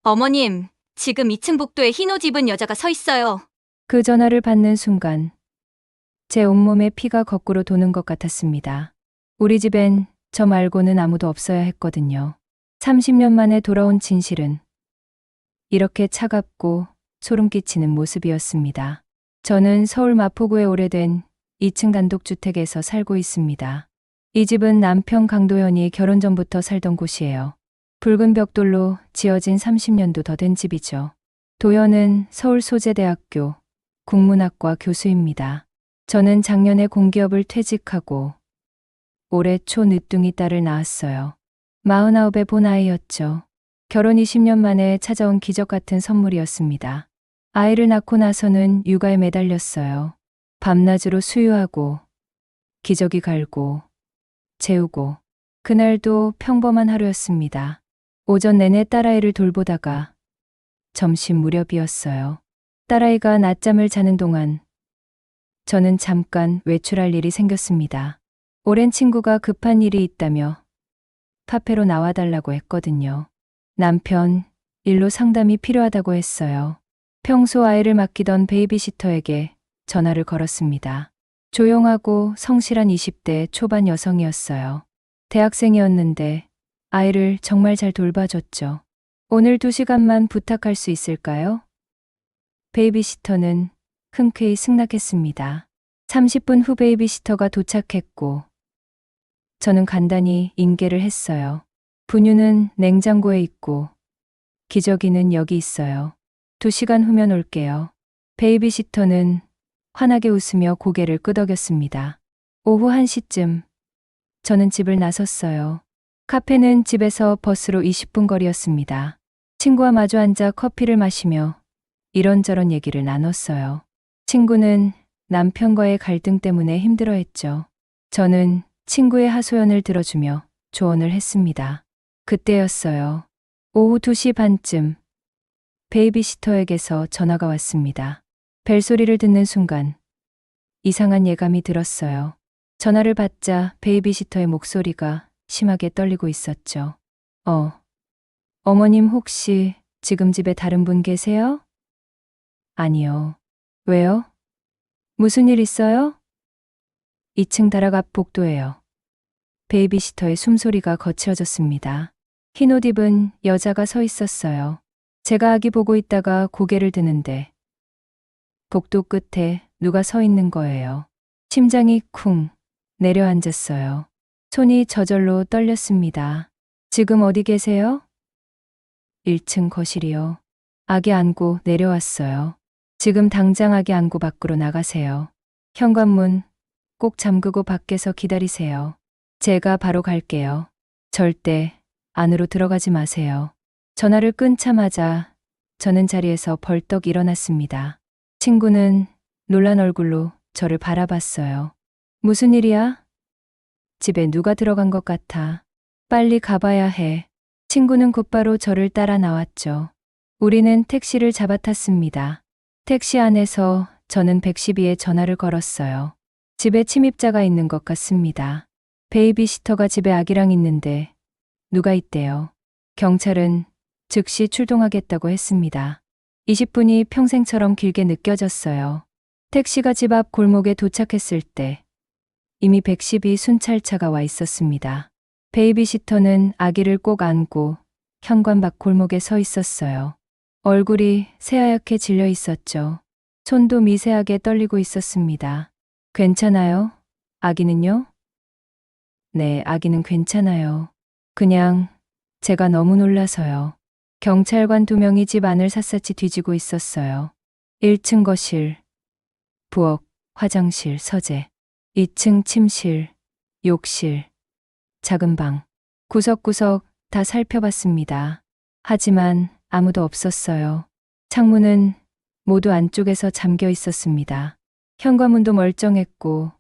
어머님, 지금 2층 복도에 흰 옷 입은 여자가 서 있어요. 그 전화를 받는 순간 제 온몸에 피가 거꾸로 도는 것 같았습니다. 우리 집엔 저 말고는 아무도 없어야 했거든요. 30년 만에 돌아온 진실은 이렇게 차갑고 소름 끼치는 모습이었습니다. 저는 서울 마포구의 오래된 2층 단독주택에서 살고 있습니다. 이 집은 남편 강도현이 결혼 전부터 살던 곳이에요. 붉은 벽돌로 지어진 30년도 더 된 집이죠. 도현은 서울소재대학교 국문학과 교수입니다. 저는 작년에 공기업을 퇴직하고 올해 초 늦둥이 딸을 낳았어요. 49에 본 아이였죠. 결혼 20년 만에 찾아온 기적 같은 선물이었습니다. 아이를 낳고 나서는 육아에 매달렸어요. 밤낮으로 수유하고 기저귀 갈고 재우고 그날도 평범한 하루였습니다. 오전 내내 딸아이를 돌보다가 점심 무렵이었어요. 딸아이가 낮잠을 자는 동안 저는 잠깐 외출할 일이 생겼습니다. 오랜 친구가 급한 일이 있다며 카페로 나와달라고 했거든요. 남편, 일로 상담이 필요하다고 했어요. 평소 아이를 맡기던 베이비시터에게 전화를 걸었습니다. 조용하고 성실한 20대 초반 여성이었어요. 대학생이었는데 아이를 정말 잘 돌봐줬죠. 오늘 2시간만 부탁할 수 있을까요? 베이비시터는 흔쾌히 승낙했습니다. 30분 후 베이비시터가 도착했고 저는 간단히 인계를 했어요. 분유는 냉장고에 있고 기저귀는 여기 있어요. 2시간 후면 올게요. 베이비시터는 환하게 웃으며 고개를 끄덕였습니다. 오후 1시쯤 저는 집을 나섰어요. 카페는 집에서 버스로 20분 거리였습니다. 친구와 마주 앉아 커피를 마시며 이런저런 얘기를 나눴어요. 친구는 남편과의 갈등 때문에 힘들어했죠. 저는 친구의 하소연을 들어주며 조언을 했습니다. 그때였어요. 오후 2시 반쯤 베이비시터에게서 전화가 왔습니다. 벨소리를 듣는 순간 이상한 예감이 들었어요. 전화를 받자 베이비시터의 목소리가 심하게 떨리고 있었죠. 어머님 혹시 지금 집에 다른 분 계세요? 아니요. 왜요? 무슨 일 있어요? 2층 다락 앞 복도예요. 베이비시터의 숨소리가 거칠어졌습니다. 흰옷 입은 여자가 서 있었어요. 제가 아기 보고 있다가 고개를 드는데 복도 끝에 누가 서 있는 거예요. 심장이 쿵 내려앉았어요. 손이 저절로 떨렸습니다. 지금 어디 계세요? 1층 거실이요. 아기 안고 내려왔어요. 지금 당장 아기 안고 밖으로 나가세요. 현관문 꼭 잠그고 밖에서 기다리세요. 제가 바로 갈게요. 절대 안으로 들어가지 마세요. 전화를 끊자마자 저는 자리에서 벌떡 일어났습니다. 친구는 놀란 얼굴로 저를 바라봤어요. 무슨 일이야? 집에 누가 들어간 것 같아. 빨리 가봐야 해. 친구는 곧바로 저를 따라 나왔죠. 우리는 택시를 잡아탔습니다. 택시 안에서 저는 112에 전화를 걸었어요. 집에 침입자가 있는 것 같습니다. 베이비시터가 집에 아기랑 있는데 누가 있대요. 경찰은 즉시 출동하겠다고 했습니다. 20분이 평생처럼 길게 느껴졌어요. 택시가 집 앞 골목에 도착했을 때 이미 112 순찰차가 와 있었습니다. 베이비시터는 아기를 꼭 안고 현관 밖 골목에 서 있었어요. 얼굴이 새하얗게 질려 있었죠. 손도 미세하게 떨리고 있었습니다. 괜찮아요? 아기는요? 네, 아기는 괜찮아요. 그냥 제가 너무 놀라서요. 경찰관 2명이 집 안을 샅샅이 뒤지고 있었어요. 1층 거실, 부엌, 화장실, 서재, 2층 침실, 욕실, 작은 방, 구석구석 다 살펴봤습니다. 하지만 아무도 없었어요. 창문은 모두 안쪽에서 잠겨 있었습니다. 현관문도 멀쩡했고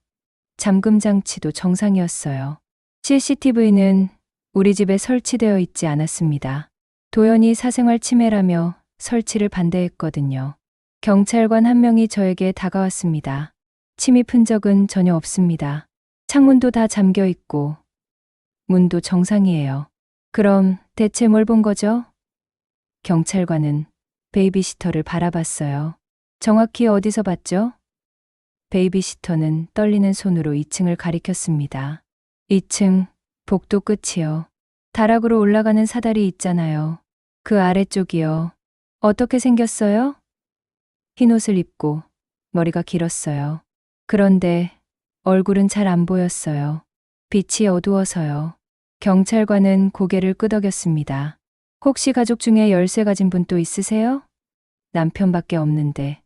잠금 장치도 정상이었어요. CCTV는 우리 집에 설치되어 있지 않았습니다. 도연이 사생활 침해라며 설치를 반대했거든요. 경찰관 1명이 저에게 다가왔습니다. 침입 흔적은 전혀 없습니다. 창문도 다 잠겨 있고 문도 정상이에요. 그럼 대체 뭘 본 거죠? 경찰관은 베이비시터를 바라봤어요. 정확히 어디서 봤죠? 베이비시터는 떨리는 손으로 2층을 가리켰습니다. 2층, 복도 끝이요. 다락으로 올라가는 사다리 있잖아요. 그 아래쪽이요. 어떻게 생겼어요? 흰 옷을 입고 머리가 길었어요. 그런데 얼굴은 잘 안 보였어요. 빛이 어두워서요. 경찰관은 고개를 끄덕였습니다. 혹시 가족 중에 열쇠 가진 분 또 있으세요? 남편밖에 없는데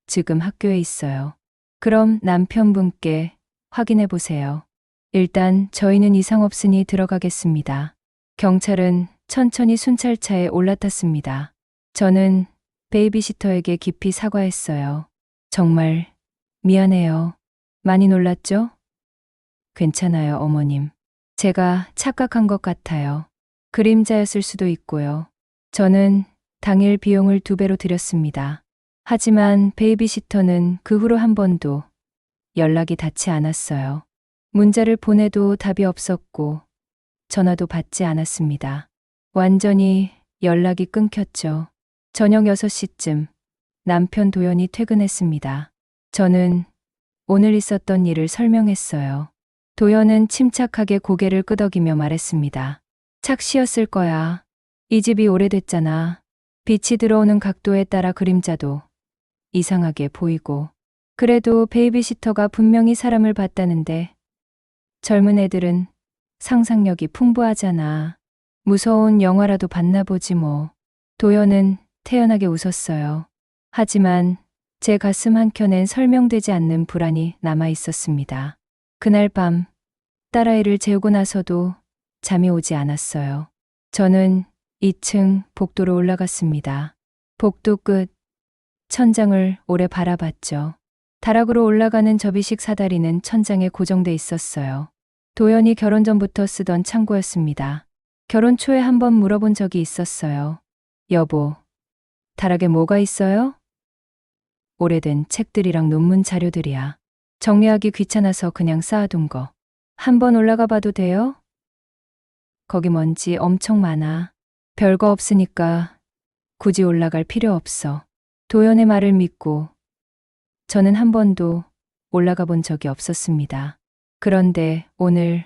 지금 학교에 있어요. 그럼 남편분께 확인해 보세요. 일단 저희는 이상 없으니 들어가겠습니다. 경찰은 천천히 순찰차에 올라탔습니다. 저는 베이비시터에게 깊이 사과했어요. 정말 미안해요. 많이 놀랐죠? 괜찮아요, 어머님. 제가 착각한 것 같아요. 그림자였을 수도 있고요. 저는 당일 비용을 2배로 드렸습니다. 하지만 베이비시터는 그 후로 한 번도 연락이 닿지 않았어요. 문자를 보내도 답이 없었고 전화도 받지 않았습니다. 완전히 연락이 끊겼죠. 저녁 6시쯤 남편 도연이 퇴근했습니다. 저는 오늘 있었던 일을 설명했어요. 도연은 침착하게 고개를 끄덕이며 말했습니다. 착시였을 거야. 이 집이 오래됐잖아. 빛이 들어오는 각도에 따라 그림자도 이상하게 보이고. 그래도 베이비시터가 분명히 사람을 봤다는데 젊은 애들은 상상력이 풍부하잖아. 무서운 영화라도 봤나 보지 뭐. 도연은 태연하게 웃었어요. 하지만 제 가슴 한켠엔 설명되지 않는 불안이 남아 있었습니다. 그날 밤 딸아이를 재우고 나서도 잠이 오지 않았어요. 저는 2층 복도로 올라갔습니다. 복도 끝 천장을 오래 바라봤죠. 다락으로 올라가는 접이식 사다리는 천장에 고정돼 있었어요. 도연이 결혼 전부터 쓰던 창고였습니다. 결혼 초에 한번 물어본 적이 있었어요. 여보, 다락에 뭐가 있어요? 오래된 책들이랑 논문 자료들이야. 정리하기 귀찮아서 그냥 쌓아둔 거. 한번 올라가 봐도 돼요? 거기 먼지 엄청 많아. 별거 없으니까 굳이 올라갈 필요 없어. 도연의 말을 믿고 저는 한 번도 올라가 본 적이 없었습니다. 그런데 오늘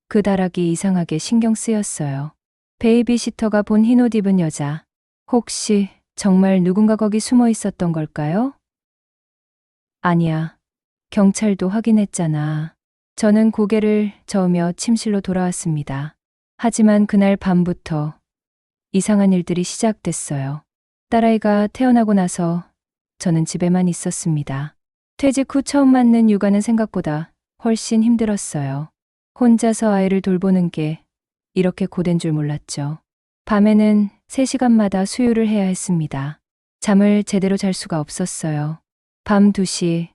그 다락이 이상하게 신경 쓰였어요. 베이비시터가 본 흰옷 입은 여자. 혹시 정말 누군가 거기 숨어 있었던 걸까요? 아니야. 경찰도 확인했잖아. 저는 고개를 저으며 침실로 돌아왔습니다. 하지만 그날 밤부터 이상한 일들이 시작됐어요. 딸아이가 태어나고 나서 저는 집에만 있었습니다. 퇴직 후 처음 맞는 육아는 생각보다 훨씬 힘들었어요. 혼자서 아이를 돌보는 게 이렇게 고된 줄 몰랐죠. 밤에는 3시간마다 수유를 해야 했습니다. 잠을 제대로 잘 수가 없었어요. 밤 2시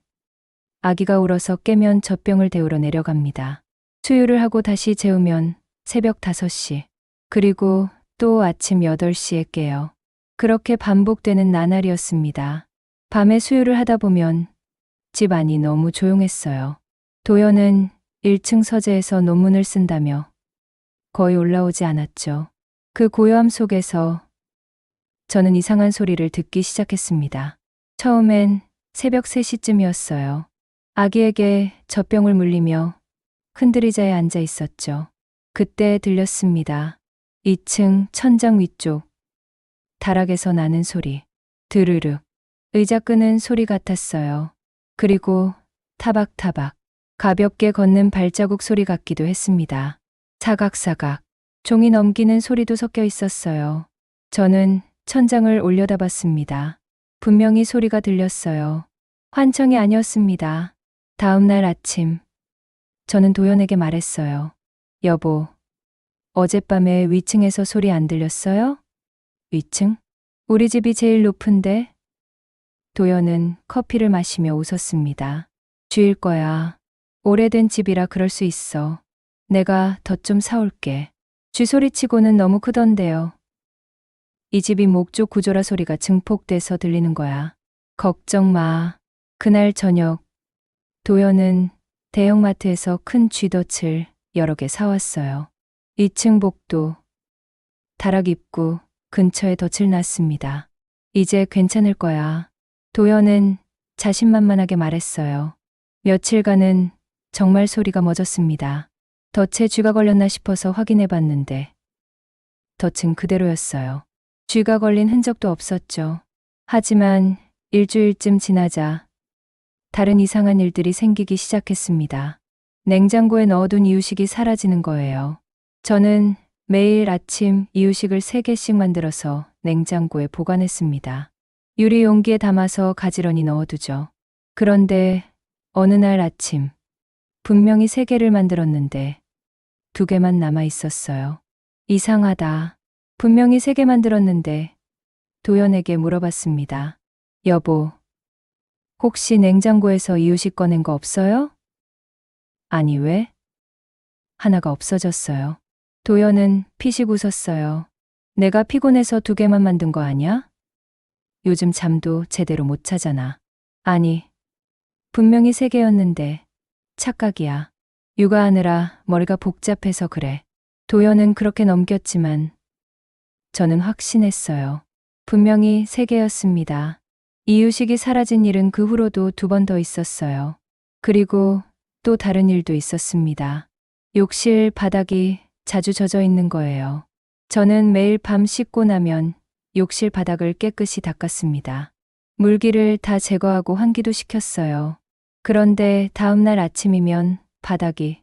아기가 울어서 깨면 젖병을 데우러 내려갑니다. 수유를 하고 다시 재우면 새벽 5시, 그리고 또 아침 8시에 깨요. 그렇게 반복되는 나날이었습니다. 밤에 수유를 하다 보면 집 안이 너무 조용했어요. 도연은 1층 서재에서 논문을 쓴다며 거의 올라오지 않았죠. 그 고요함 속에서 저는 이상한 소리를 듣기 시작했습니다. 처음엔 새벽 3시쯤이었어요. 아기에게 젖병을 물리며 흔들의자에 앉아 있었죠. 그때 들렸습니다. 2층 천장 위쪽 다락에서 나는 소리. 드르륵. 의자 끄는 소리 같았어요. 그리고 타박타박. 가볍게 걷는 발자국 소리 같기도 했습니다. 사각사각. 종이 넘기는 소리도 섞여 있었어요. 저는 천장을 올려다봤습니다. 분명히 소리가 들렸어요. 환청이 아니었습니다. 다음 날 아침, 저는 도연에게 말했어요. 여보, 어젯밤에 위층에서 소리 안 들렸어요? 위층? 우리 집이 제일 높은데? 도연은 커피를 마시며 웃었습니다. 쥐일 거야. 오래된 집이라 그럴 수 있어. 내가 덧 좀 사올게. 쥐소리치고는 너무 크던데요. 이 집이 목조 구조라 소리가 증폭돼서 들리는 거야. 걱정 마. 그날 저녁 도연은 대형마트에서 큰 쥐덫을 여러 개 사왔어요. 2층 복도, 다락 입구, 근처에 덫을 놨습니다. 이제 괜찮을 거야. 도연은 자신만만하게 말했어요. 며칠간은 정말 소리가 멎었습니다. 덫에 쥐가 걸렸나 싶어서 확인해 봤는데 덫은 그대로였어요. 쥐가 걸린 흔적도 없었죠. 하지만 일주일쯤 지나자 다른 이상한 일들이 생기기 시작했습니다. 냉장고에 넣어둔 이유식이 사라지는 거예요. 저는 매일 아침 이유식을 3개씩 만들어서 냉장고에 보관했습니다. 유리 용기에 담아서 가지런히 넣어두죠. 그런데 어느 날 아침 분명히 3개를 만들었는데 2개만 남아 있었어요. 이상하다. 분명히 3개 만들었는데 도연에게 물어봤습니다. 여보, 혹시 냉장고에서 이유식 꺼낸 거 없어요? 아니 왜? 하나가 없어졌어요. 도연은 피식 웃었어요. 내가 피곤해서 2개만 만든 거 아니야? 요즘 잠도 제대로 못 자잖아. 아니, 분명히 3개였는데 착각이야. 육아하느라 머리가 복잡해서 그래. 도연은 그렇게 넘겼지만 저는 확신했어요. 분명히 3개였습니다. 이유식이 사라진 일은 그 후로도 2번 더 있었어요. 그리고 또 다른 일도 있었습니다. 욕실 바닥이 자주 젖어 있는 거예요. 저는 매일 밤 씻고 나면 욕실 바닥을 깨끗이 닦았습니다. 물기를 다 제거하고 환기도 시켰어요. 그런데 다음날 아침이면 바닥이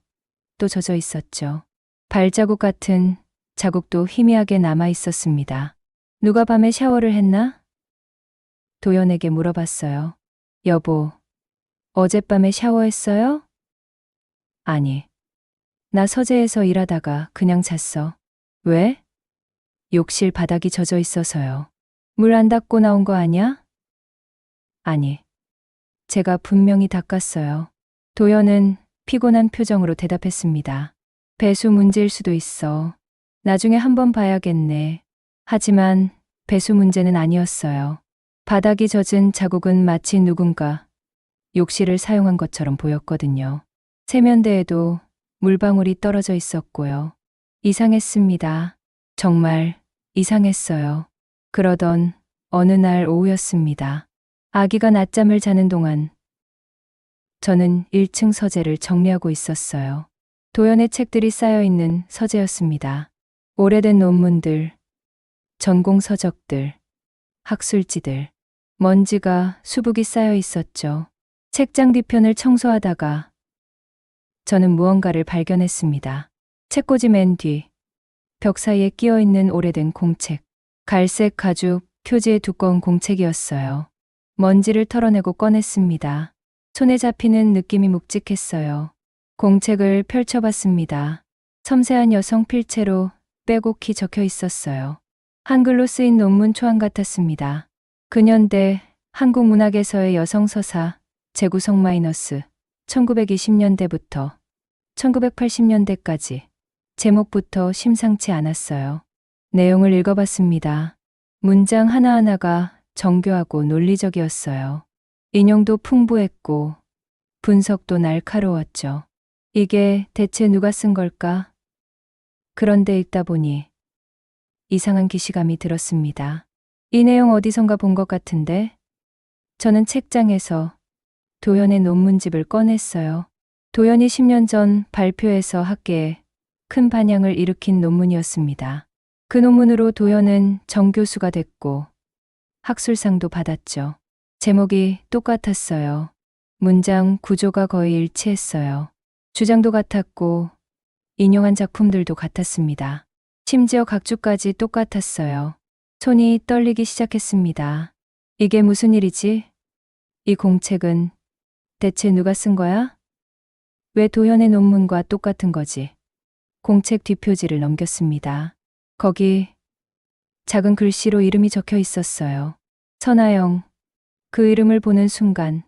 또 젖어 있었죠. 발자국 같은 자국도 희미하게 남아 있었습니다. 누가 밤에 샤워를 했나? 도연에게 물어봤어요. 여보, 어젯밤에 샤워했어요? 아니, 나 서재에서 일하다가 그냥 잤어. 왜? 욕실 바닥이 젖어 있어서요. 물 안 닦고 나온 거 아니야? 아니, 제가 분명히 닦았어요. 도연은 피곤한 표정으로 대답했습니다. 배수 문제일 수도 있어. 나중에 한번 봐야겠네. 하지만 배수 문제는 아니었어요. 바닥이 젖은 자국은 마치 누군가 욕실을 사용한 것처럼 보였거든요. 세면대에도 물방울이 떨어져 있었고요. 이상했습니다. 정말 이상했어요. 그러던 어느 날 오후였습니다. 아기가 낮잠을 자는 동안 저는 1층 서재를 정리하고 있었어요. 도연의 책들이 쌓여 있는 서재였습니다. 오래된 논문들, 전공 서적들, 학술지들, 먼지가 수북이 쌓여 있었죠. 책장 뒤편을 청소하다가 저는 무언가를 발견했습니다. 책꽂이 맨 뒤, 벽 사이에 끼어 있는 오래된 공책, 갈색 가죽 표지의 두꺼운 공책이었어요. 먼지를 털어내고 꺼냈습니다. 손에 잡히는 느낌이 묵직했어요. 공책을 펼쳐봤습니다. 섬세한 여성 필체로 빼곡히 적혀 있었어요. 한글로 쓰인 논문 초안 같았습니다. 근현대 한국 문학에서의 여성 서사 재구성 마이너스 1920년대부터 1980년대까지 제목부터 심상치 않았어요. 내용을 읽어봤습니다. 문장 하나하나가 정교하고 논리적이었어요. 인용도 풍부했고 분석도 날카로웠죠. 이게 대체 누가 쓴 걸까? 그런데 읽다 보니 이상한 기시감이 들었습니다. 이 내용 어디선가 본 것 같은데? 저는 책장에서 도연의 논문집을 꺼냈어요. 도연이 10년 전 발표해서 학계에 큰 반향을 일으킨 논문이었습니다. 그 논문으로 도연은 정교수가 됐고 학술상도 받았죠. 제목이 똑같았어요. 문장 구조가 거의 일치했어요. 주장도 같았고 인용한 작품들도 같았습니다. 심지어 각주까지 똑같았어요. 손이 떨리기 시작했습니다. 이게 무슨 일이지? 이 공책은 대체 누가 쓴 거야? 왜 도연의 논문과 똑같은 거지? 공책 뒷표지를 넘겼습니다. 거기 작은 글씨로 이름이 적혀 있었어요. 선아영. 그 이름을 보는 순간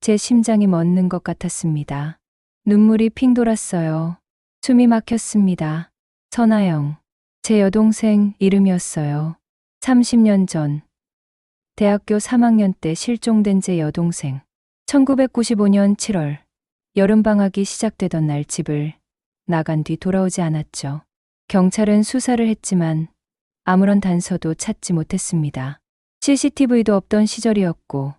제 심장이 멎는 것 같았습니다. 눈물이 핑 돌았어요. 숨이 막혔습니다. 선아영. 제 여동생 이름이었어요. 30년 전 대학교 3학년 때 실종된 제 여동생. 1995년 7월 여름방학이 시작되던 날 집을 나간 뒤 돌아오지 않았죠. 경찰은 수사를 했지만 아무런 단서도 찾지 못했습니다. CCTV도 없던 시절이었고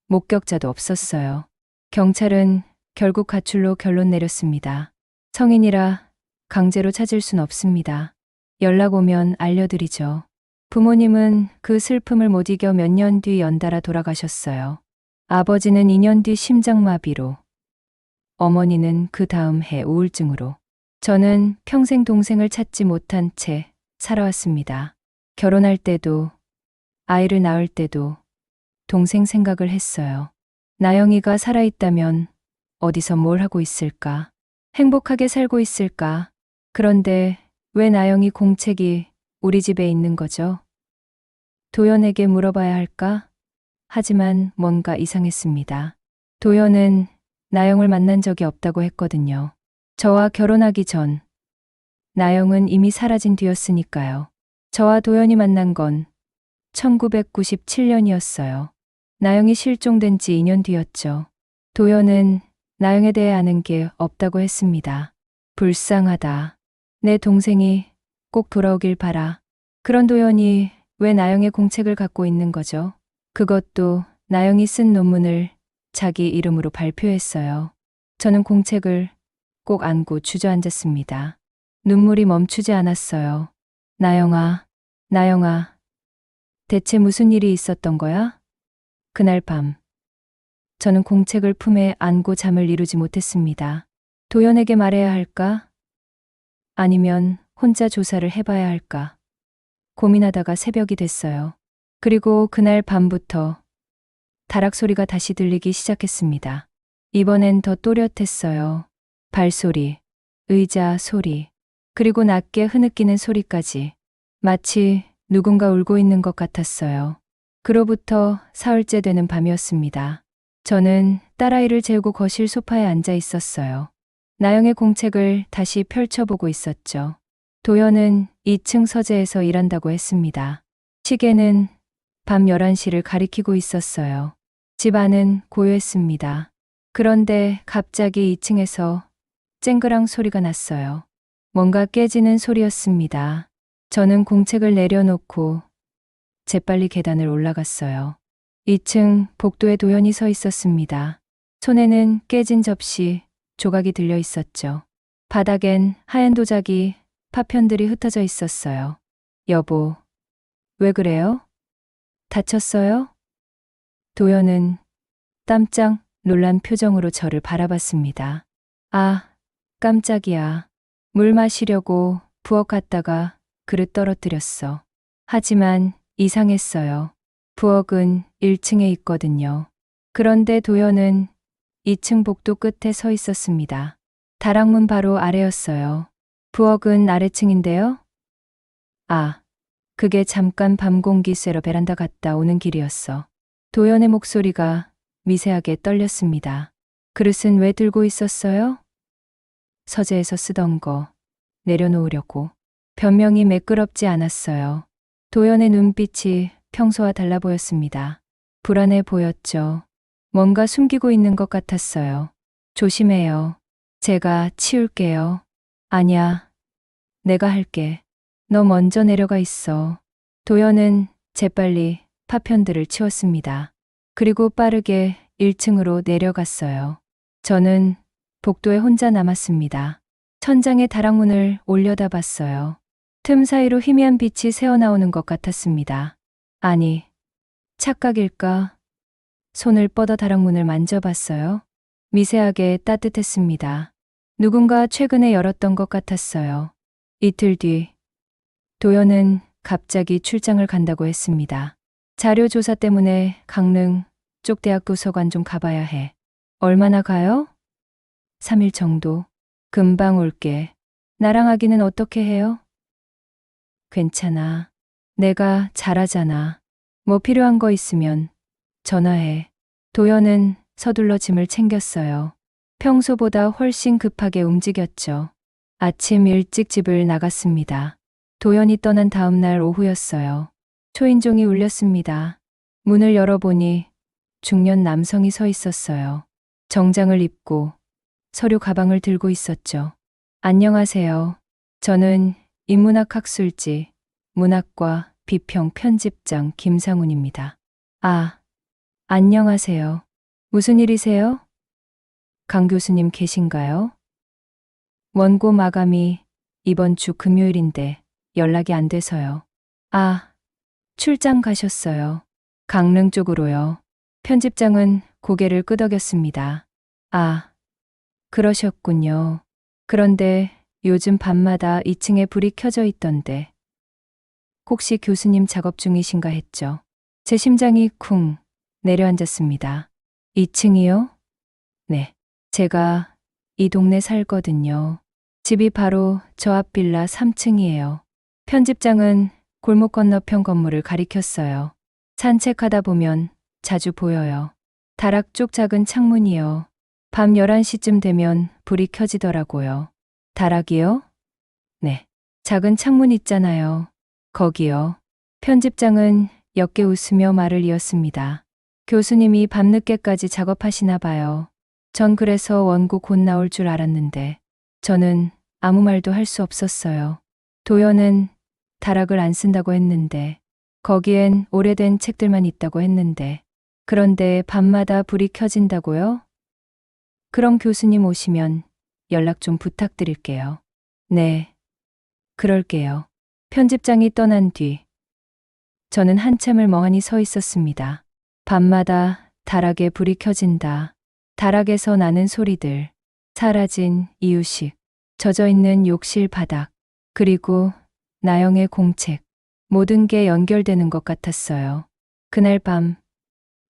목격자도 없었어요. 경찰은 결국 가출로 결론 내렸습니다. 성인이라 강제로 찾을 순 없습니다. 연락 오면 알려드리죠. 부모님은 그 슬픔을 못 이겨 몇 년 뒤 연달아 돌아가셨어요. 아버지는 2년 뒤 심장마비로, 어머니는 그 다음 해 우울증으로. 저는 평생 동생을 찾지 못한 채 살아왔습니다. 결혼할 때도, 아이를 낳을 때도 동생 생각을 했어요. 나영이가 살아있다면 어디서 뭘 하고 있을까? 행복하게 살고 있을까? 그런데 왜 나영이 공책이 우리 집에 있는 거죠? 도연에게 물어봐야 할까? 하지만 뭔가 이상했습니다. 도연은 나영을 만난 적이 없다고 했거든요. 저와 결혼하기 전, 나영은 이미 사라진 뒤였으니까요. 저와 도연이 만난 건 1997년이었어요. 나영이 실종된 지 2년 뒤였죠. 도연은 나영에 대해 아는 게 없다고 했습니다. 불쌍하다. 내 동생이 꼭 돌아오길 바라. 그런 도연이 왜 나영의 공책을 갖고 있는 거죠? 그것도 나영이 쓴 논문을 자기 이름으로 발표했어요. 저는 공책을 꼭 안고 주저앉았습니다. 눈물이 멈추지 않았어요. 나영아, 나영아, 대체 무슨 일이 있었던 거야? 그날 밤, 저는 공책을 품에 안고 잠을 이루지 못했습니다. 도연에게 말해야 할까? 아니면 혼자 조사를 해봐야 할까? 고민하다가 새벽이 됐어요. 그리고 그날 밤부터 다락 소리가 다시 들리기 시작했습니다. 이번엔 더 또렷했어요. 발소리, 의자 소리, 그리고 낮게 흐느끼는 소리까지. 마치 누군가 울고 있는 것 같았어요. 그로부터 사흘째 되는 밤이었습니다. 저는 딸아이를 재우고 거실 소파에 앉아 있었어요. 나영의 공책을 다시 펼쳐보고 있었죠. 도연은 2층 서재에서 일한다고 했습니다. 시계는 밤 11시를 가리키고 있었어요. 집 안은 고요했습니다. 그런데 갑자기 2층에서 쨍그랑 소리가 났어요. 뭔가 깨지는 소리였습니다. 저는 공책을 내려놓고 재빨리 계단을 올라갔어요. 2층 복도에 도연이 서 있었습니다. 손에는 깨진 접시, 조각이 들려 있었죠. 바닥엔 하얀 도자기, 파편들이 흩어져 있었어요. 여보, 왜 그래요? 다쳤어요? 도연은 깜짝 놀란 표정으로 저를 바라봤습니다. 아, 깜짝이야. 물 마시려고 부엌 갔다가 그릇 떨어뜨렸어. 하지만 이상했어요. 부엌은 1층에 있거든요. 그런데 도연은 2층 복도 끝에 서 있었습니다. 다락문 바로 아래였어요. 부엌은 아래층인데요? 아, 그게 잠깐 밤 공기 쐬러 베란다 갔다 오는 길이었어. 도연의 목소리가 미세하게 떨렸습니다. 그릇은 왜 들고 있었어요? 서재에서 쓰던 거 내려놓으려고. 변명이 매끄럽지 않았어요. 도연의 눈빛이 평소와 달라 보였습니다. 불안해 보였죠. 뭔가 숨기고 있는 것 같았어요. 조심해요. 제가 치울게요. 아니야. 내가 할게. 너 먼저 내려가 있어. 도연은 재빨리 파편들을 치웠습니다. 그리고 빠르게 1층으로 내려갔어요. 저는 복도에 혼자 남았습니다. 천장에 다락문을 올려다봤어요. 틈 사이로 희미한 빛이 새어나오는 것 같았습니다. 아니, 착각일까? 손을 뻗어 다락문을 만져봤어요. 미세하게 따뜻했습니다. 누군가 최근에 열었던 것 같았어요. 이틀 뒤, 도연은 갑자기 출장을 간다고 했습니다. 자료 조사 때문에 강릉 쪽 대학 도서관 좀 가봐야 해. 얼마나 가요? 3일 정도. 금방 올게. 나랑 하기는 어떻게 해요? 괜찮아. 내가 잘하잖아. 뭐 필요한 거 있으면 전화해. 도연은 서둘러 짐을 챙겼어요. 평소보다 훨씬 급하게 움직였죠. 아침 일찍 집을 나갔습니다. 도연이 떠난 다음 날 오후였어요. 초인종이 울렸습니다. 문을 열어보니 중년 남성이 서 있었어요. 정장을 입고 서류 가방을 들고 있었죠. 안녕하세요. 저는 인문학 학술지 문학과 비평 편집장 김상훈입니다. 아, 안녕하세요. 무슨 일이세요? 강 교수님 계신가요? 원고 마감이 이번 주 금요일인데 연락이 안 돼서요. 아, 출장 가셨어요. 강릉 쪽으로요. 편집장은 고개를 끄덕였습니다. 아, 그러셨군요. 그런데 요즘 밤마다 2층에 불이 켜져 있던데 혹시 교수님 작업 중이신가 했죠. 제 심장이 쿵 내려앉았습니다. 2층이요? 네. 제가 이 동네 살거든요. 집이 바로 저 앞 빌라 3층이에요. 편집장은 골목 건너편 건물을 가리켰어요. 산책하다 보면 자주 보여요. 다락 쪽 작은 창문이요. 밤 11시쯤 되면 불이 켜지더라고요. 다락이요? 네. 작은 창문 있잖아요. 거기요. 편집장은 옅게 웃으며 말을 이었습니다. 교수님이 밤늦게까지 작업하시나 봐요. 전 그래서 원고 곧 나올 줄 알았는데 저는 아무 말도 할 수 없었어요. 도연은 다락을 안 쓴다고 했는데 거기엔 오래된 책들만 있다고 했는데 그런데 밤마다 불이 켜진다고요? 그럼 교수님 오시면 연락 좀 부탁드릴게요. 네, 그럴게요. 편집장이 떠난 뒤 저는 한참을 멍하니 서 있었습니다. 밤마다 다락에 불이 켜진다. 다락에서 나는 소리들, 사라진 이유식, 젖어있는 욕실 바닥, 그리고 나영의 공책, 모든 게 연결되는 것 같았어요. 그날 밤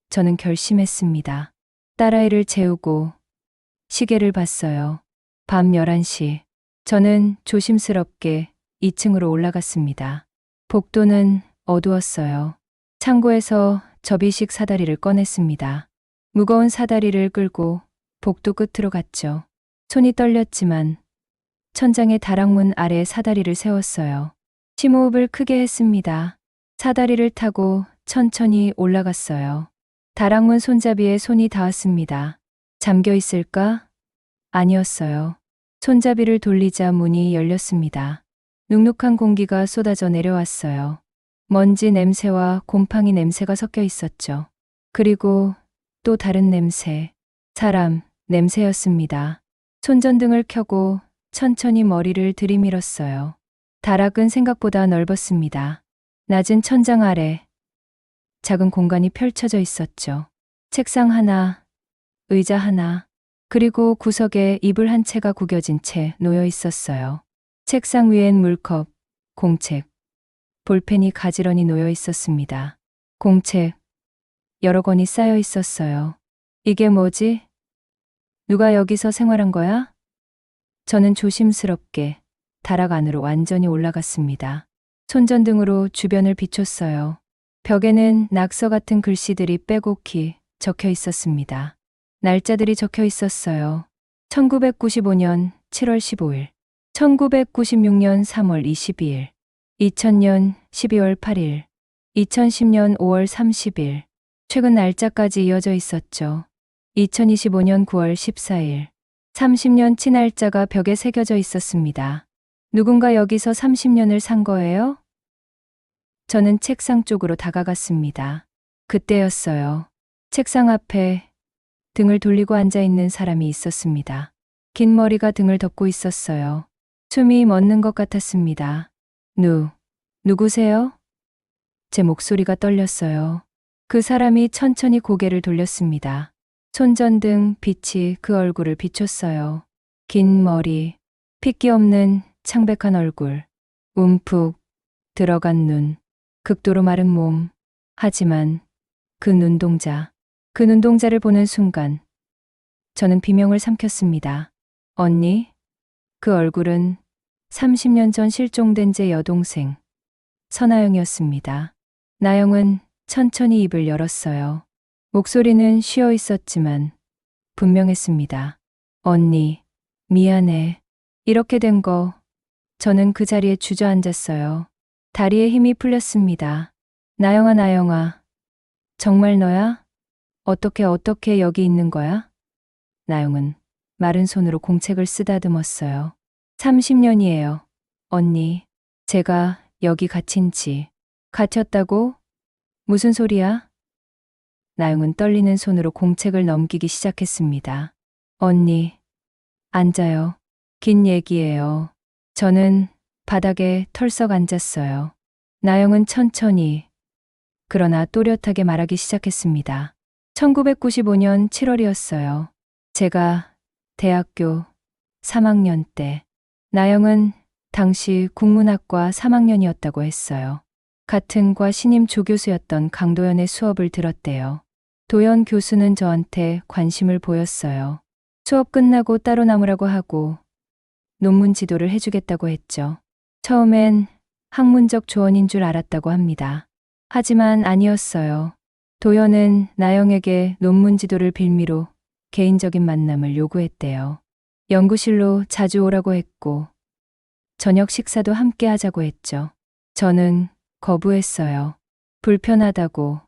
저는 결심했습니다. 딸아이를 재우고 시계를 봤어요. 밤 11시. 저는 조심스럽게 2층으로 올라갔습니다. 복도는 어두웠어요. 창고에서 접이식 사다리를 꺼냈습니다. 무거운 사다리를 끌고 복도 끝으로 갔죠. 손이 떨렸지만 천장의 다락문 아래에 사다리를 세웠어요. 심호흡을 크게 했습니다. 사다리를 타고 천천히 올라갔어요. 다락문 손잡이에 손이 닿았습니다. 잠겨 있을까? 아니었어요. 손잡이를 돌리자 문이 열렸습니다. 눅눅한 공기가 쏟아져 내려왔어요. 먼지 냄새와 곰팡이 냄새가 섞여 있었죠. 그리고 또 다른 냄새, 사람 냄새였습니다. 손전등을 켜고 천천히 머리를 들이밀었어요. 다락은 생각보다 넓었습니다. 낮은 천장 아래 작은 공간이 펼쳐져 있었죠. 책상 하나, 의자 하나, 그리고 구석에 이불 한 채가 구겨진 채 놓여 있었어요. 책상 위엔 물컵, 공책, 볼펜이 가지런히 놓여 있었습니다. 공책, 여러 권이 쌓여 있었어요. 이게 뭐지? 누가 여기서 생활한 거야? 저는 조심스럽게 다락 안으로 완전히 올라갔습니다. 손전등으로 주변을 비췄어요. 벽에는 낙서 같은 글씨들이 빼곡히 적혀 있었습니다. 날짜들이 적혀 있었어요. 1995년 7월 15일, 1996년 3월 22일, 2000년 12월 8일, 2010년 5월 30일, 최근 날짜까지 이어져 있었죠. 2025년 9월 14일, 30년 치 날짜가 벽에 새겨져 있었습니다. 누군가 여기서 30년을 산 거예요? 저는 책상 쪽으로 다가갔습니다. 그때였어요. 책상 앞에 등을 돌리고 앉아 있는 사람이 있었습니다. 긴 머리가 등을 덮고 있었어요. 숨이 멎는 것 같았습니다. 누구세요? 제 목소리가 떨렸어요. 그 사람이 천천히 고개를 돌렸습니다. 손전등 빛이 그 얼굴을 비췄어요. 긴 머리, 핏기 없는 창백한 얼굴, 움푹 들어간 눈, 극도로 마른 몸. 하지만 그 눈동자를 보는 순간 저는 비명을 삼켰습니다. 언니? 그 얼굴은 30년 전 실종된 제 여동생 선아영이었습니다. 나영은 천천히 입을 열었어요. 목소리는 쉬어 있었지만 분명했습니다. 언니, 미안해. 이렇게 된 거. 저는 그 자리에 주저앉았어요. 다리에 힘이 풀렸습니다. 나영아. 정말 너야? 어떻게 여기 있는 거야? 나영은 마른 손으로 공책을 쓰다듬었어요. 30년이에요. 언니, 제가 여기 갇힌지. 갇혔다고? 무슨 소리야? 나영은 떨리는 손으로 공책을 넘기기 시작했습니다. 언니, 앉아요. 긴 얘기예요. 저는 바닥에 털썩 앉았어요. 나영은 천천히, 그러나 또렷하게 말하기 시작했습니다. 1995년 7월이었어요. 제가 대학교 3학년 때, 나영은 당시 국문학과 3학년이었다고 했어요. 같은 과 신임 조교수였던 강도연의 수업을 들었대요. 도연 교수는 저한테 관심을 보였어요. 수업 끝나고 따로 남으라고 하고 논문 지도를 해주겠다고 했죠. 처음엔 학문적 조언인 줄 알았다고 합니다. 하지만 아니었어요. 도연은 나영에게 논문 지도를 빌미로 개인적인 만남을 요구했대요. 연구실로 자주 오라고 했고 저녁 식사도 함께 하자고 했죠. 저는 거부했어요. 불편하다고,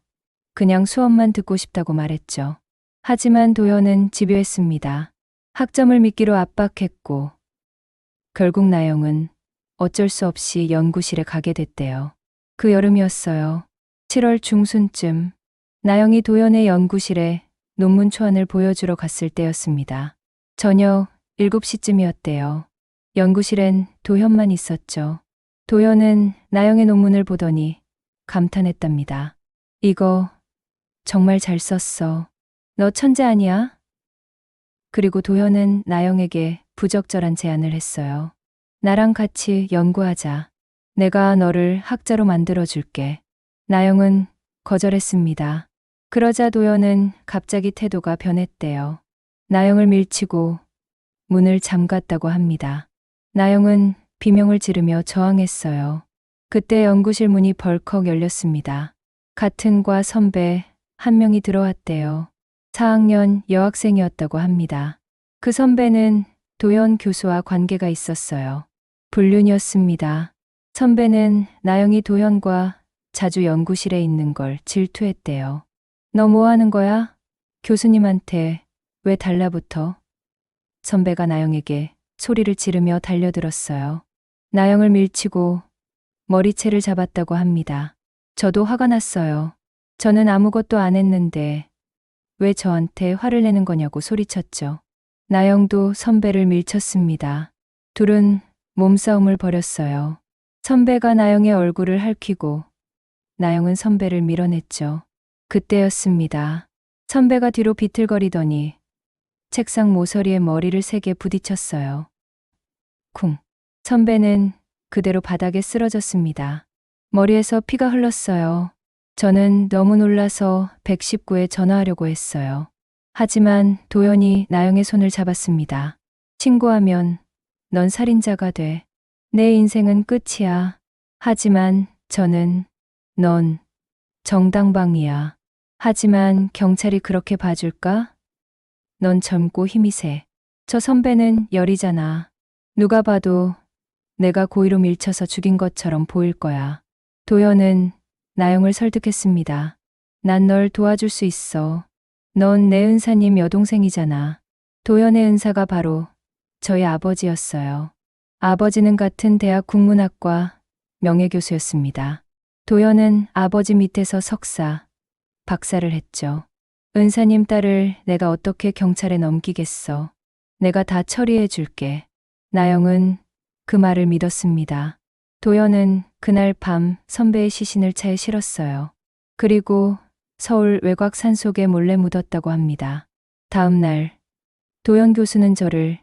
그냥 수업만 듣고 싶다고 말했죠. 하지만 도연은 집요했습니다. 학점을 믿기로 압박했고 결국 나영은 어쩔 수 없이 연구실에 가게 됐대요. 그 여름이었어요. 7월 중순쯤 나영이 도연의 연구실에 논문 초안을 보여주러 갔을 때였습니다. 저녁 7시쯤이었대요. 연구실엔 도연만 있었죠. 도연은 나영의 논문을 보더니 감탄했답니다. 이거 정말 잘 썼어. 너 천재 아니야? 그리고 도연은 나영에게 부적절한 제안을 했어요. 나랑 같이 연구하자. 내가 너를 학자로 만들어줄게. 나영은 거절했습니다. 그러자 도연은 갑자기 태도가 변했대요. 나영을 밀치고 문을 잠갔다고 합니다. 나영은 비명을 지르며 저항했어요. 그때 연구실 문이 벌컥 열렸습니다. 같은 과 선배 한 명이 들어왔대요. 4학년 여학생이었다고 합니다. 그 선배는 도연 교수와 관계가 있었어요. 불륜이었습니다. 선배는 나영이 도연과 자주 연구실에 있는 걸 질투했대요. 너 뭐 하는 거야? 교수님한테 왜 달라붙어? 선배가 나영에게 소리를 지르며 달려들었어요. 나영을 밀치고 머리채를 잡았다고 합니다. 저도 화가 났어요. 저는 아무것도 안 했는데 왜 저한테 화를 내는 거냐고 소리쳤죠. 나영도 선배를 밀쳤습니다. 둘은 몸싸움을 벌였어요. 선배가 나영의 얼굴을 핥히고 나영은 선배를 밀어냈죠. 그때였습니다. 선배가 뒤로 비틀거리더니 책상 모서리에 머리를 세게 부딪혔어요. 쿵. 선배는 그대로 바닥에 쓰러졌습니다. 머리에서 피가 흘렀어요. 저는 너무 놀라서 119에 전화하려고 했어요. 하지만 도연이 나영의 손을 잡았습니다. 신고하면 넌 살인자가 돼. 내 인생은 끝이야. 하지만 넌 정당방위야. 하지만 경찰이 그렇게 봐줄까? 넌 젊고 힘이 세. 저 선배는 열이잖아. 누가 봐도 내가 고의로 밀쳐서 죽인 것처럼 보일 거야. 도연은 나영을 설득했습니다. 난 널 도와줄 수 있어. 넌 내 은사님 여동생이잖아. 도연의 은사가 바로 저희 아버지였어요. 아버지는 같은 대학 국문학과 명예교수였습니다. 도연은 아버지 밑에서 석사, 박사를 했죠. 은사님 딸을 내가 어떻게 경찰에 넘기겠어. 내가 다 처리해 줄게. 나영은 그 말을 믿었습니다. 도연은 그날 밤 선배의 시신을 차에 실었어요. 그리고 서울 외곽 산속에 몰래 묻었다고 합니다. 다음 날 도연 교수는 저를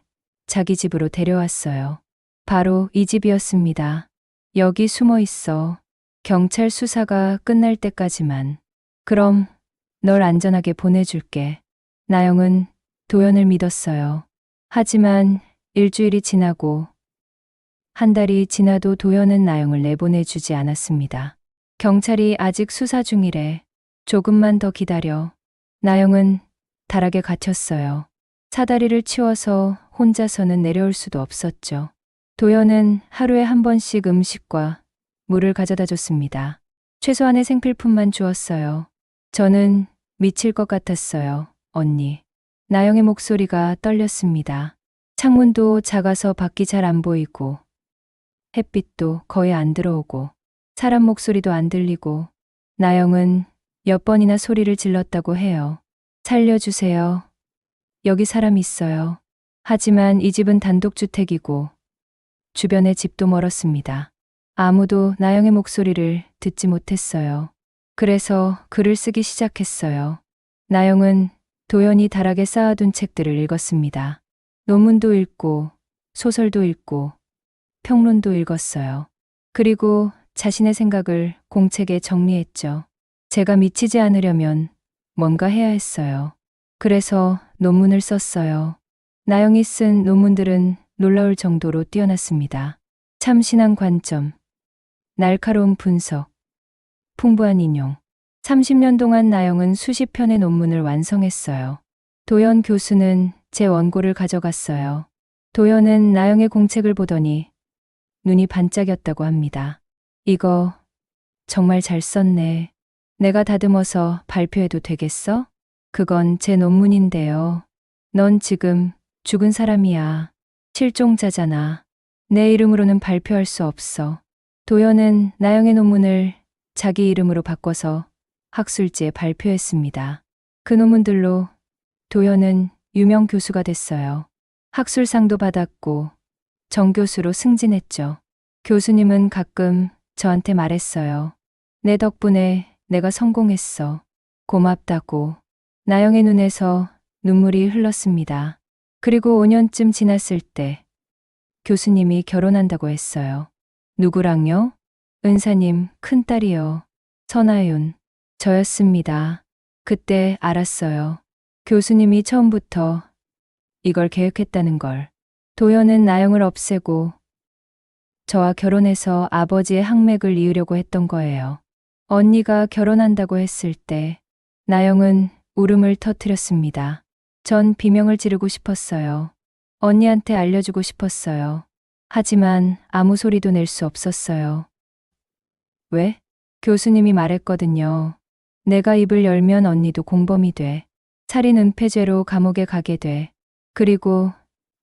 자기 집으로 데려왔어요. 바로 이 집이었습니다. 여기 숨어 있어. 경찰 수사가 끝날 때까지만. 그럼 널 안전하게 보내줄게. 나영은 도연을 믿었어요. 하지만 일주일이 지나고 한 달이 지나도 도연은 나영을 내보내주지 않았습니다. 경찰이 아직 수사 중이래. 조금만 더 기다려. 나영은 다락에 갇혔어요. 사다리를 치워서 혼자서는 내려올 수도 없었죠. 도연은 하루에 한 번씩 음식과 물을 가져다 줬습니다. 최소한의 생필품만 주었어요. 저는 미칠 것 같았어요, 언니. 나영의 목소리가 떨렸습니다. 창문도 작아서 밖이 잘 안 보이고 햇빛도 거의 안 들어오고 사람 목소리도 안 들리고 나영은 몇 번이나 소리를 질렀다고 해요. 살려주세요. 여기 사람 있어요. 하지만 이 집은 단독주택이고 주변에 집도 멀었습니다. 아무도 나영의 목소리를 듣지 못했어요. 그래서 글을 쓰기 시작했어요. 나영은 도연이 다락에 쌓아둔 책들을 읽었습니다. 논문도 읽고 소설도 읽고 평론도 읽었어요. 그리고 자신의 생각을 공책에 정리했죠. 제가 미치지 않으려면 뭔가 해야 했어요. 그래서 논문을 썼어요. 나영이 쓴 논문들은 놀라울 정도로 뛰어났습니다. 참신한 관점, 날카로운 분석, 풍부한 인용. 30년 동안 나영은 수십 편의 논문을 완성했어요. 도연 교수는 제 원고를 가져갔어요. 도연은 나영의 공책을 보더니 눈이 반짝였다고 합니다. 이거 정말 잘 썼네. 내가 다듬어서 발표해도 되겠어? 그건 제 논문인데요. 넌 지금 죽은 사람이야. 실종자잖아. 내 이름으로는 발표할 수 없어. 도연은 나영의 논문을 자기 이름으로 바꿔서 학술지에 발표했습니다. 그 논문들로 도연은 유명 교수가 됐어요. 학술상도 받았고 정교수로 승진했죠. 교수님은 가끔 저한테 말했어요. 내 덕분에 내가 성공했어. 고맙다고. 나영의 눈에서 눈물이 흘렀습니다. 그리고 5년쯤 지났을 때 교수님이 결혼한다고 했어요. 누구랑요? 은사님 큰딸이요. 선아윤. 저였습니다. 그때 알았어요. 교수님이 처음부터 이걸 계획했다는 걸. 도연은 나영을 없애고 저와 결혼해서 아버지의 항맥을 이으려고 했던 거예요. 언니가 결혼한다고 했을 때 나영은 울음을 터뜨렸습니다. 전 비명을 지르고 싶었어요. 언니한테 알려주고 싶었어요. 하지만 아무 소리도 낼 수 없었어요. 왜? 교수님이 말했거든요. 내가 입을 열면 언니도 공범이 돼. 살인 은폐죄로 감옥에 가게 돼. 그리고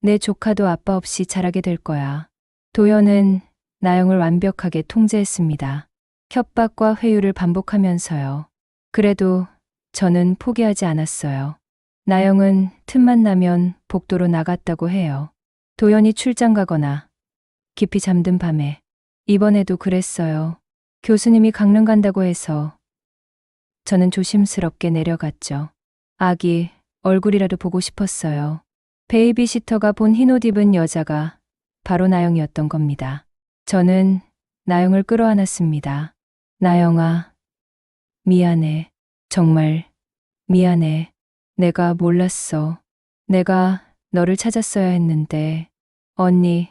내 조카도 아빠 없이 자라게 될 거야. 도연은 나영을 완벽하게 통제했습니다. 협박과 회유를 반복하면서요. 그래도 저는 포기하지 않았어요. 나영은 틈만 나면 복도로 나갔다고 해요. 도연이 출장 가거나 깊이 잠든 밤에. 이번에도 그랬어요. 교수님이 강릉 간다고 해서 저는 조심스럽게 내려갔죠. 아기 얼굴이라도 보고 싶었어요. 베이비시터가 본 흰옷 입은 여자가 바로 나영이었던 겁니다. 저는 나영을 끌어안았습니다. 나영아, 미안해. 정말 미안해. 내가 몰랐어. 내가 너를 찾았어야 했는데. 언니,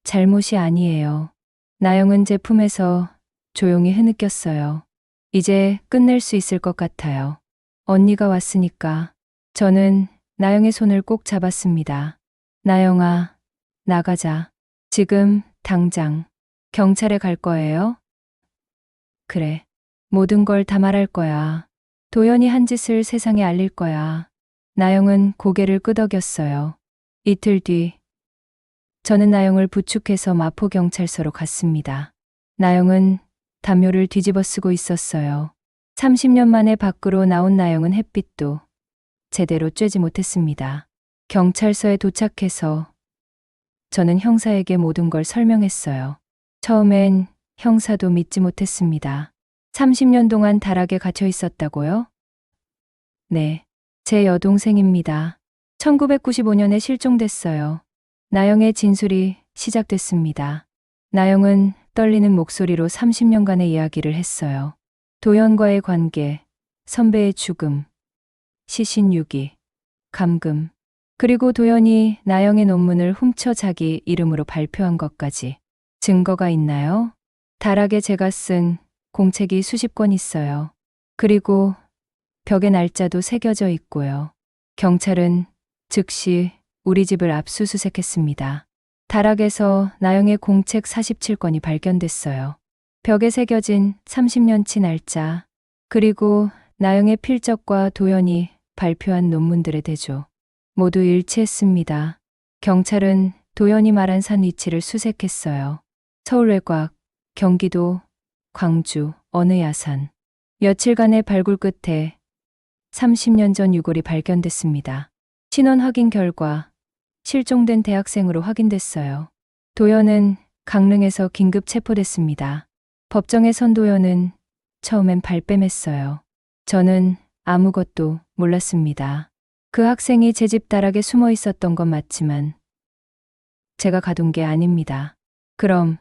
잘못이 아니에요. 나영은 제 품에서 조용히 흐느꼈어요. 이제 끝낼 수 있을 것 같아요. 언니가 왔으니까. 저는 나영의 손을 꼭 잡았습니다. 나영아, 나가자. 지금, 당장. 경찰에 갈 거예요? 그래. 모든 걸 다 말할 거야. 도연이 한 짓을 세상에 알릴 거야. 나영은 고개를 끄덕였어요. 이틀 뒤, 저는 나영을 부축해서 마포경찰서로 갔습니다. 나영은 담요를 뒤집어 쓰고 있었어요. 30년 만에 밖으로 나온 나영은 햇빛도 제대로 쬐지 못했습니다. 경찰서에 도착해서 저는 형사에게 모든 걸 설명했어요. 처음엔 형사도 믿지 못했습니다. 30년 동안 다락에 갇혀 있었다고요? 네, 제 여동생입니다. 1995년에 실종됐어요. 나영의 진술이 시작됐습니다. 나영은 떨리는 목소리로 30년간의 이야기를 했어요. 도연과의 관계, 선배의 죽음, 시신 유기, 감금, 그리고 도연이 나영의 논문을 훔쳐 자기 이름으로 발표한 것까지. 증거가 있나요? 다락에 제가 쓴 공책이 수십 권 있어요. 그리고 벽에 날짜도 새겨져 있고요. 경찰은 즉시 우리 집을 압수수색했습니다. 다락에서 나영의 공책 47권이 발견됐어요. 벽에 새겨진 30년치 날짜, 그리고 나영의 필적과 도연이 발표한 논문들의 대조. 모두 일치했습니다. 경찰은 도연이 말한 산 위치를 수색했어요. 서울 외곽, 경기도, 광주, 어느 야산. 며칠간의 발굴 끝에 30년 전 유골이 발견됐습니다. 신원 확인 결과 실종된 대학생으로 확인됐어요. 도연은 강릉에서 긴급 체포됐습니다. 법정에 선 도연은 처음엔 발뺌했어요. 저는 아무것도 몰랐습니다. 그 학생이 제 집 다락에 숨어 있었던 건 맞지만 제가 가둔 게 아닙니다. 그럼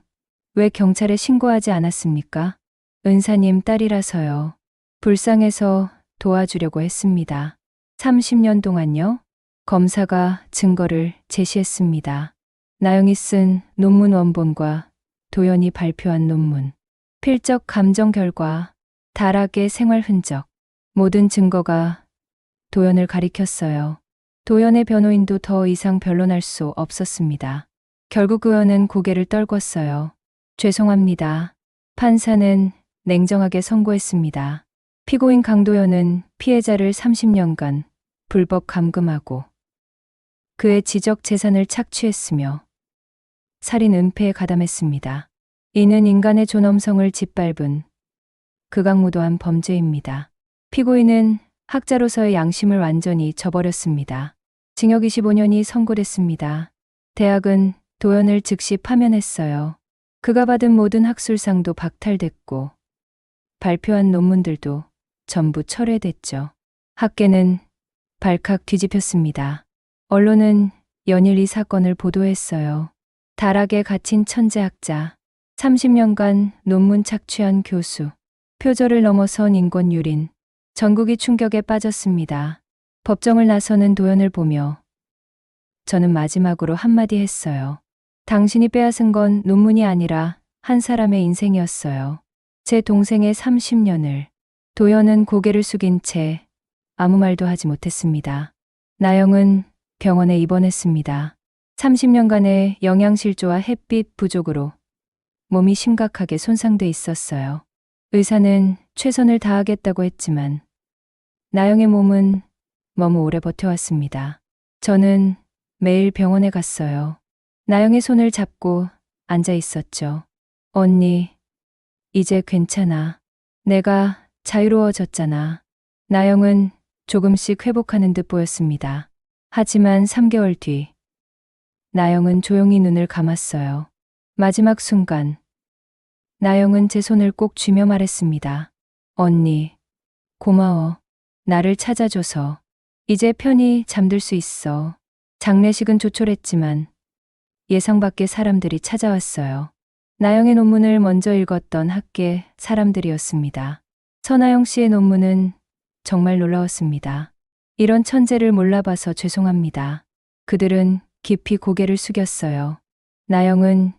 왜 경찰에 신고하지 않았습니까? 은사님 딸이라서요. 불쌍해서 도와주려고 했습니다. 30년 동안요? 검사가 증거를 제시했습니다. 나영이 쓴 논문 원본과 도연이 발표한 논문, 필적 감정 결과, 다락의 생활 흔적, 모든 증거가 도연을 가리켰어요. 도연의 변호인도 더 이상 변론할 수 없었습니다. 결국 의원은 고개를 떨궜어요. 죄송합니다. 판사는 냉정하게 선고했습니다. 피고인 강도연은 피해자를 30년간 불법 감금하고 그의 지적 재산을 착취했으며 살인 은폐에 가담했습니다. 이는 인간의 존엄성을 짓밟은 극악무도한 범죄입니다. 피고인은 학자로서의 양심을 완전히 저버렸습니다. 징역 25년이 선고됐습니다. 대학은 도연을 즉시 파면했어요. 그가 받은 모든 학술상도 박탈됐고 발표한 논문들도 전부 철회됐죠. 학계는 발칵 뒤집혔습니다. 언론은 연일 이 사건을 보도했어요. 다락에 갇힌 천재학자, 30년간 논문 착취한 교수, 표절을 넘어선 인권유린, 전국이 충격에 빠졌습니다. 법정을 나서는 도연을 보며 저는 마지막으로 한마디 했어요. 당신이 빼앗은 건 논문이 아니라 한 사람의 인생이었어요. 제 동생의 30년을. 도연은 고개를 숙인 채 아무 말도 하지 못했습니다. 나영은 병원에 입원했습니다. 30년간의 영양실조와 햇빛 부족으로 몸이 심각하게 손상돼 있었어요. 의사는 최선을 다하겠다고 했지만 나영의 몸은 너무 오래 버텨왔습니다. 저는 매일 병원에 갔어요. 나영의 손을 잡고 앉아 있었죠. 언니, 이제 괜찮아. 내가 자유로워졌잖아. 나영은 조금씩 회복하는 듯 보였습니다. 하지만 3개월 뒤, 나영은 조용히 눈을 감았어요. 마지막 순간, 나영은 제 손을 꼭 쥐며 말했습니다. 언니, 고마워. 나를 찾아줘서. 이제 편히 잠들 수 있어. 장례식은 조촐했지만 예상 밖의 사람들이 찾아왔어요. 나영의 논문을 먼저 읽었던 학계 사람들이었습니다. 서나영 씨의 논문은 정말 놀라웠습니다. 이런 천재를 몰라봐서 죄송합니다. 그들은 깊이 고개를 숙였어요. 나영은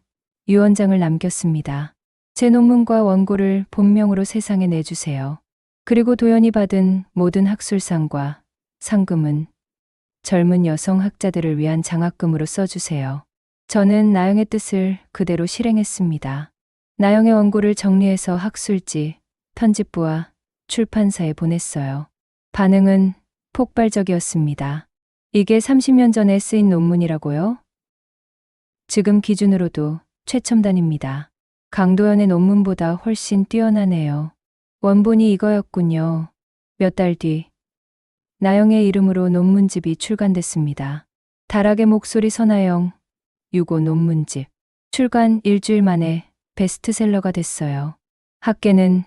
유언장을 남겼습니다. 제 논문과 원고를 본명으로 세상에 내주세요. 그리고 도연이 받은 모든 학술상과 상금은 젊은 여성 학자들을 위한 장학금으로 써주세요. 저는 나영의 뜻을 그대로 실행했습니다. 나영의 원고를 정리해서 학술지, 편집부와 출판사에 보냈어요. 반응은 폭발적이었습니다. 이게 30년 전에 쓰인 논문이라고요? 지금 기준으로도 최첨단입니다. 강도연의 논문보다 훨씬 뛰어나네요. 원본이 이거였군요. 몇 달 뒤, 나영의 이름으로 논문집이 출간됐습니다. 다락의 목소리 서나영, 유고 논문집. 출간 일주일 만에 베스트셀러가 됐어요. 학계는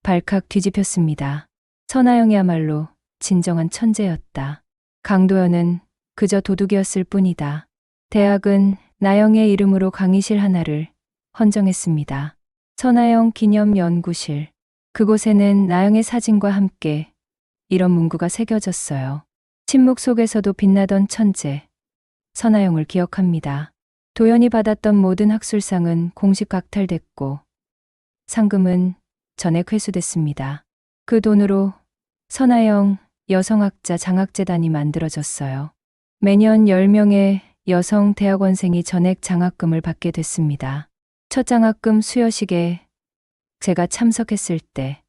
발칵 뒤집혔습니다. 서나영이야말로 진정한 천재였다. 강도연은 그저 도둑이었을 뿐이다. 대학은 나영의 이름으로 강의실 하나를 헌정했습니다. 서나영 기념연구실. 그곳에는 나영의 사진과 함께 이런 문구가 새겨졌어요. 침묵 속에서도 빛나던 천재. 서나영을 기억합니다. 도연이 받았던 모든 학술상은 공식 박탈됐고 상금은 전액 회수됐습니다. 그 돈으로 서나영 여성학자 장학재단이 만들어졌어요. 매년 10명의 여성 대학원생이 전액 장학금을 받게 됐습니다. 첫 장학금 수여식에 제가 참석했을 때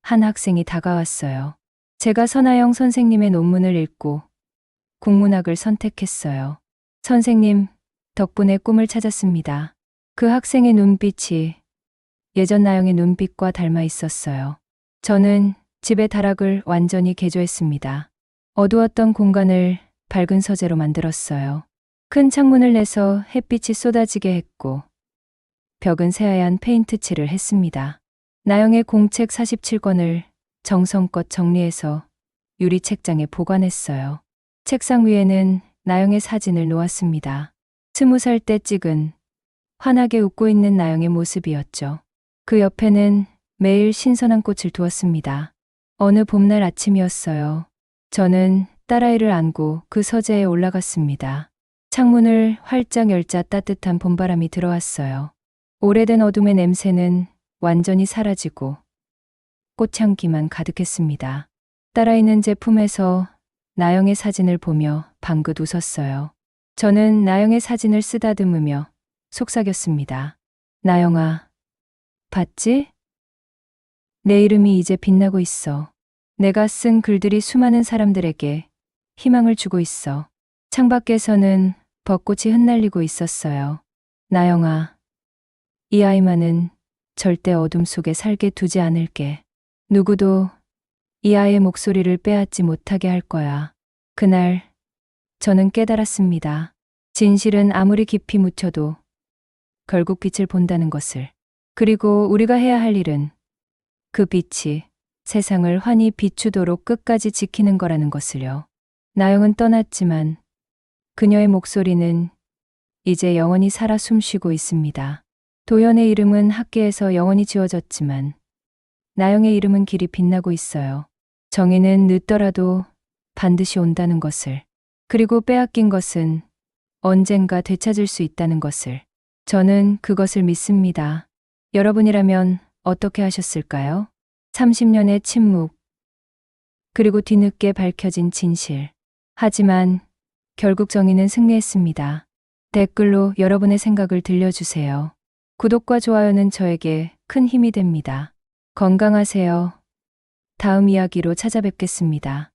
한 학생이 다가왔어요. 제가 서나영 선생님의 논문을 읽고 국문학을 선택했어요. 선생님, 덕분에 꿈을 찾았습니다. 그 학생의 눈빛이 예전 나영의 눈빛과 닮아 있었어요. 저는 집의 다락을 완전히 개조했습니다. 어두웠던 공간을 밝은 서재로 만들었어요. 큰 창문을 내서 햇빛이 쏟아지게 했고, 벽은 새하얀 페인트 칠을 했습니다. 나영의 공책 47권을 정성껏 정리해서 유리 책장에 보관했어요. 책상 위에는 나영의 사진을 놓았습니다. 20살 때 찍은 환하게 웃고 있는 나영의 모습이었죠. 그 옆에는 매일 신선한 꽃을 두었습니다. 어느 봄날 아침이었어요. 저는 딸아이를 안고 그 서재에 올라갔습니다. 창문을 활짝 열자 따뜻한 봄바람이 들어왔어요. 오래된 어둠의 냄새는 완전히 사라지고 꽃향기만 가득했습니다. 딸아이는 제 품에서 나영의 사진을 보며 방긋 웃었어요. 저는 나영의 사진을 쓰다듬으며 속삭였습니다. 나영아, 봤지? 내 이름이 이제 빛나고 있어. 내가 쓴 글들이 수많은 사람들에게 희망을 주고 있어. 창밖에서는 벚꽃이 흩날리고 있었어요. 나영아, 이 아이만은 절대 어둠 속에 살게 두지 않을게. 누구도 이 아이의 목소리를 빼앗지 못하게 할 거야. 그날 저는 깨달았습니다. 진실은 아무리 깊이 묻혀도 결국 빛을 본다는 것을. 그리고 우리가 해야 할 일은 그 빛이 세상을 환히 비추도록 끝까지 지키는 거라는 것을요. 나영은 떠났지만 그녀의 목소리는 이제 영원히 살아 숨쉬고 있습니다. 도연의 이름은 학계에서 영원히 지워졌지만 나영의 이름은 길이 빛나고 있어요. 정의는 늦더라도 반드시 온다는 것을. 그리고 빼앗긴 것은 언젠가 되찾을 수 있다는 것을. 저는 그것을 믿습니다. 여러분이라면 어떻게 하셨을까요? 30년의 침묵, 그리고 뒤늦게 밝혀진 진실. 하지만 결국 정의는 승리했습니다. 댓글로 여러분의 생각을 들려주세요. 구독과 좋아요는 저에게 큰 힘이 됩니다. 건강하세요. 다음 이야기로 찾아뵙겠습니다.